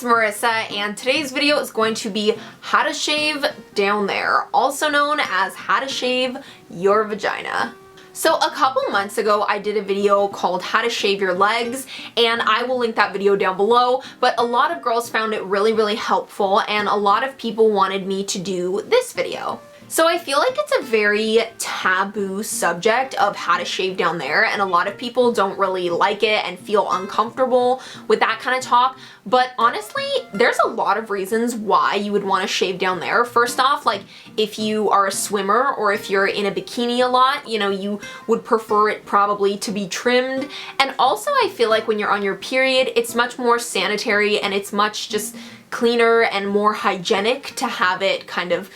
Marissa, and today's video is going to be how to shave down there, also known as how to shave your vagina. So a couple months ago I did a video called how to shave your legs, and I will link that video down below, but a lot of girls found it really helpful and a lot of people wanted me to do this video. So I feel like it's a very taboo subject of how to shave down there, and a lot of people don't really like it and feel uncomfortable with that kind of talk. But honestly, there's a lot of reasons why you would want to shave down there. First off, like if you are a swimmer or if you're in a bikini a lot, you know, you would prefer it probably to be trimmed. And also I feel like when you're on your period, it's much more sanitary and it's much just cleaner and more hygienic to have it kind of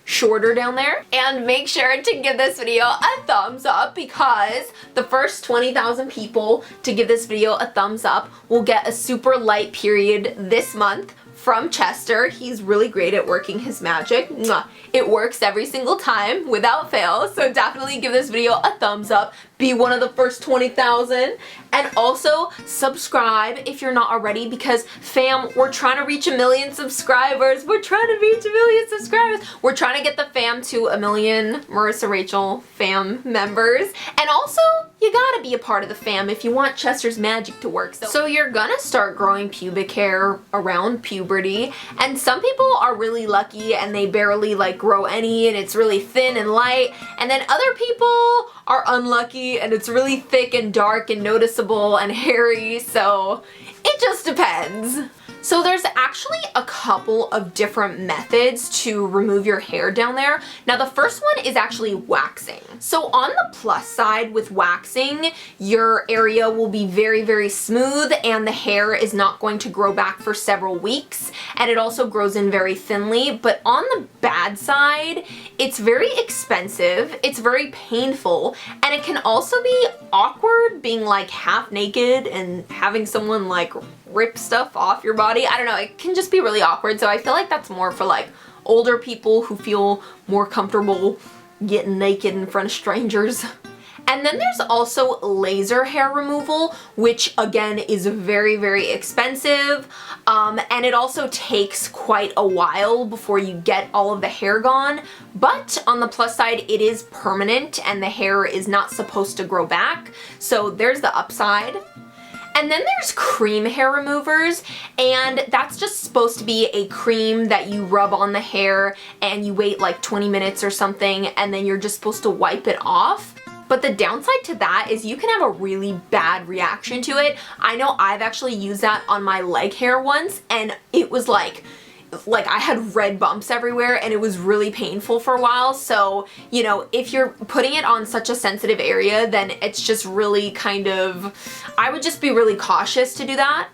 shorter down there. And make sure to give this video a thumbs up, because the first 20,000 people to give this video a thumbs up will get a super light period this month from Chester. He's really great at working his magic. Mwah. It works every single time without fail, so definitely give this video a thumbs up. Be one of the first 20,000. And also subscribe if you're not already, because fam, we're trying to reach 1 million subscribers. We're trying to reach 1 million subscribers. We're trying to get the fam to 1 million Marissa Rachel fam members. And also, you gotta be a part of the fam if you want Chester's magic to work. So you're gonna start growing pubic hair around puberty, and some people are really lucky and they barely like grow any and it's really thin and light, and then other people are unlucky and it's really thick and dark and noticeable and hairy, so it just depends. So there's actually a couple of different methods to remove your hair down there. Now the first one is actually waxing. So on the plus side with waxing, your area will be very smooth and the hair is not going to grow back for several weeks, and it also grows in very thinly. But on the bad side, it's very expensive, it's very painful, and it can also be awkward being like half naked and having someone like rip stuff off your body. I don't know, it can just be really awkward. So I feel like that's more for like older people who feel more comfortable getting naked in front of strangers. And then there's also laser hair removal, which again is very expensive, and it also takes quite a while before you get all of the hair gone. But on the plus side, it is permanent and the hair is not supposed to grow back, so there's the upside. And then there's cream hair removers, and that's just supposed to be a cream that you rub on the hair and you wait like 20 minutes or something, and then you're just supposed to wipe it off. But the downside to that is you can have a really bad reaction to it. I know I've actually used that on my leg hair once, and it was like I had red bumps everywhere and it was really painful for a while. So, you know, if you're putting it on such a sensitive area, then it's just really kind of, I would just be really cautious to do that.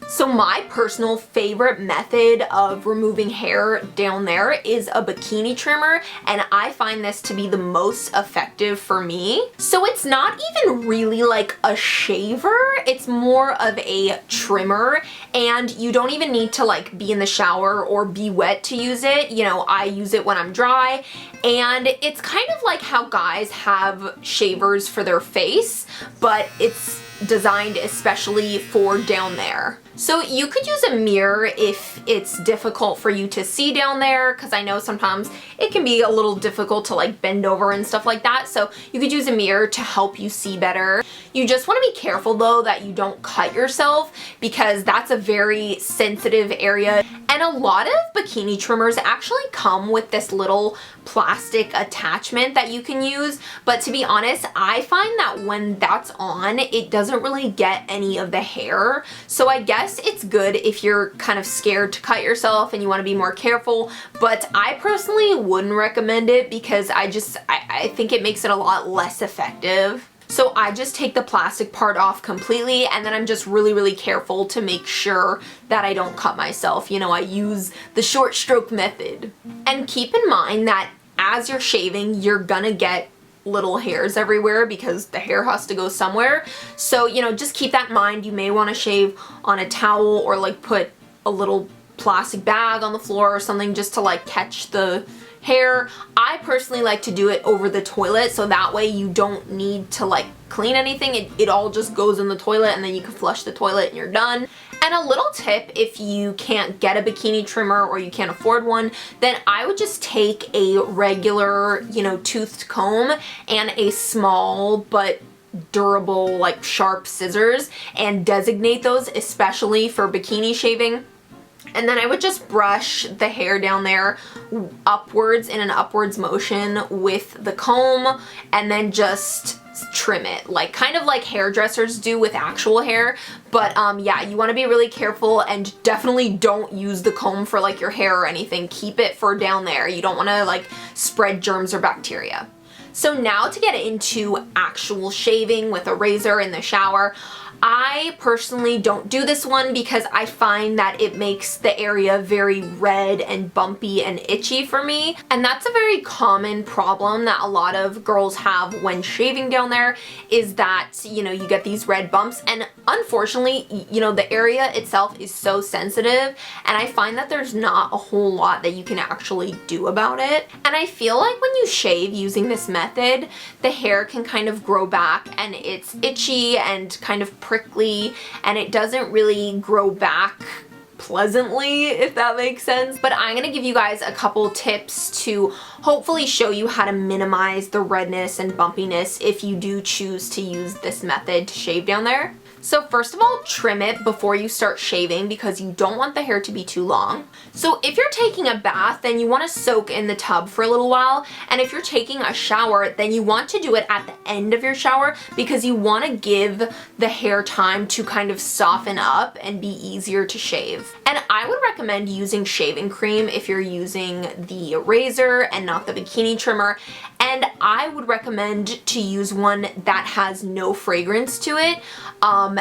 So my personal favorite method of removing hair down there is a bikini trimmer, and I find this to be the most effective for me. So it's not even really like a shaver, it's more of a trimmer, and you don't even need to like be in the shower or be wet to use it. You know, I use it when I'm dry, and it's kind of like how guys have shavers for their face, but it's designed especially for down there. So you could use a mirror if it's difficult for you to see down there, because I know sometimes it can be a little difficult to like bend over and stuff like that. So you could use a mirror to help you see better. You just want to be careful though that you don't cut yourself, because that's a very sensitive area. And a lot of bikini trimmers actually come with this little plastic attachment that you can use, but to be honest, I find that when that's on, it doesn't really get any of the hair. So I guess it's good if you're kind of scared to cut yourself and you want to be more careful, but I personally wouldn't recommend it because I think it makes it a lot less effective. So I just take the plastic part off completely, and then I'm just really careful to make sure that I don't cut myself. You know, I use the short stroke method. And keep in mind that as you're shaving, you're gonna get little hairs everywhere because the hair has to go somewhere. So, you know, just keep that in mind. You may want to shave on a towel or like put a little plastic bag on the floor or something just to like catch the hair. I personally like to do it over the toilet, so that way you don't need to like clean anything. It all just goes in the toilet, and then you can flush the toilet and you're done. And a little tip, if you can't get a bikini trimmer or you can't afford one, then I would just take a regular, you know, toothed comb and a small but durable, like sharp scissors, and designate those especially for bikini shaving. And then I would just brush the hair down there upwards in an upwards motion with the comb, and then just trim it, like kind of like hairdressers do with actual hair. But yeah, you want to be really careful, and definitely don't use the comb for like your hair or anything. Keep it for down there. You don't want to like spread germs or bacteria. So now to get into actual shaving with a razor in the shower. I personally don't do this one because I find that it makes the area very red and bumpy and itchy for me. And that's a very common problem that a lot of girls have when shaving down there, is that, you know, you get these red bumps, and unfortunately, you know, the area itself is so sensitive, and I find that there's not a whole lot that you can actually do about it. And I feel like when you shave using this method, the hair can kind of grow back, and it's itchy and kind of prickly, and it doesn't really grow back pleasantly, if that makes sense. But I'm gonna give you guys a couple tips to hopefully show you how to minimize the redness and bumpiness if you do choose to use this method to shave down there. So first of all, trim it before you start shaving because you don't want the hair to be too long. So if you're taking a bath, then you want to soak in the tub for a little while. And if you're taking a shower, then you want to do it at the end of your shower because you want to give the hair time to kind of soften up and be easier to shave. And I would recommend using shaving cream if you're using the razor and not the bikini trimmer. And I would recommend to use one that has no fragrance to it.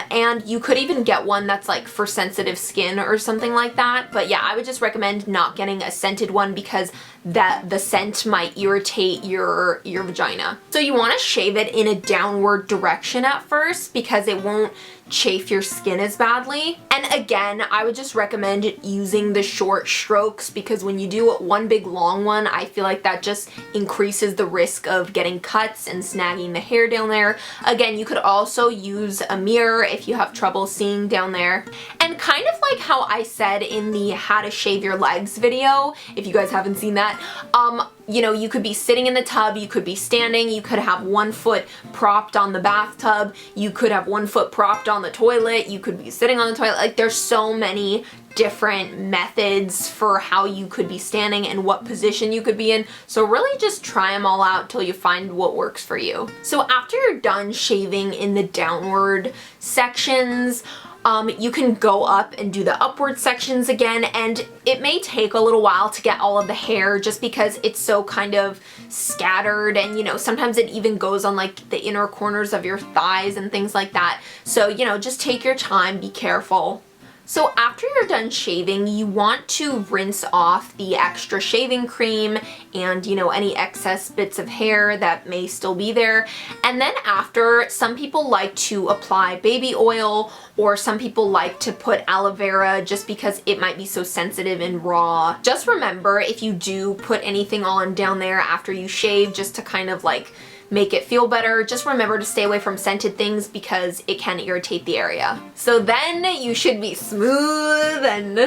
And you could even get one that's like for sensitive skin or something like that. But yeah, I would just recommend not getting a scented one because the scent might irritate your vagina. So you want to shave it in a downward direction at first because it won't chafe your skin as badly. And again, I would just recommend using the short strokes because when you do one big long one, I feel like that just increases the risk of getting cuts and snagging the hair down there. Again, you could also use a mirror if you have trouble seeing down there. And kind of like how I said in the how to shave your legs video, if you guys haven't seen that, you know, you could be sitting in the tub, you could be standing, you could have one foot propped on the bathtub, you could have one foot propped on the toilet, you could be sitting on the toilet. Like, there's so many different methods for how you could be standing and what position you could be in. So really just try them all out till you find what works for you. So after you're done shaving in the downward sections, you can go up and do the upward sections again, and it may take a little while to get all of the hair just because it's so kind of scattered, and you know, sometimes it even goes on like the inner corners of your thighs and things like that. So, you know, just take your time, be careful. So after you're done shaving, you want to rinse off the extra shaving cream and, you know, any excess bits of hair that may still be there. And then after, some people like to apply baby oil, or some people like to put aloe vera just because it might be so sensitive and raw. Just remember, if you do put anything on down there after you shave just to kind of like make it feel better, just remember to stay away from scented things because it can irritate the area. So then you should be smooth and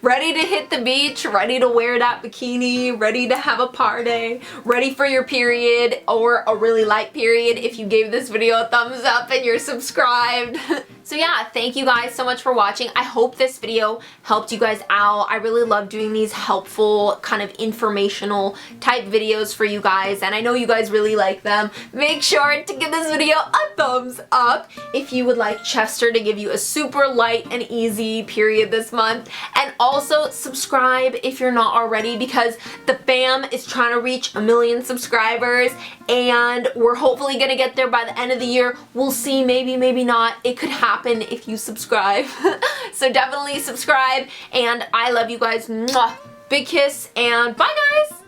ready to hit the beach, ready to wear that bikini, ready to have a party, ready for your period or a really light period if you gave this video a thumbs up and you're subscribed. So yeah, thank you guys so much for watching. I hope this video helped you guys out. I really love doing these helpful, kind of informational type videos for you guys, and I know you guys really like them. Make sure to give this video a thumbs up if you would like Chester to give you a super light and easy period this month. And also subscribe if you're not already, because the fam is trying to reach 1 million subscribers, and we're hopefully gonna get there by the end of the year. We'll see, maybe, maybe not. It could happen if you subscribe. So definitely subscribe, and I love you guys. Mwah. Big kiss, and bye guys!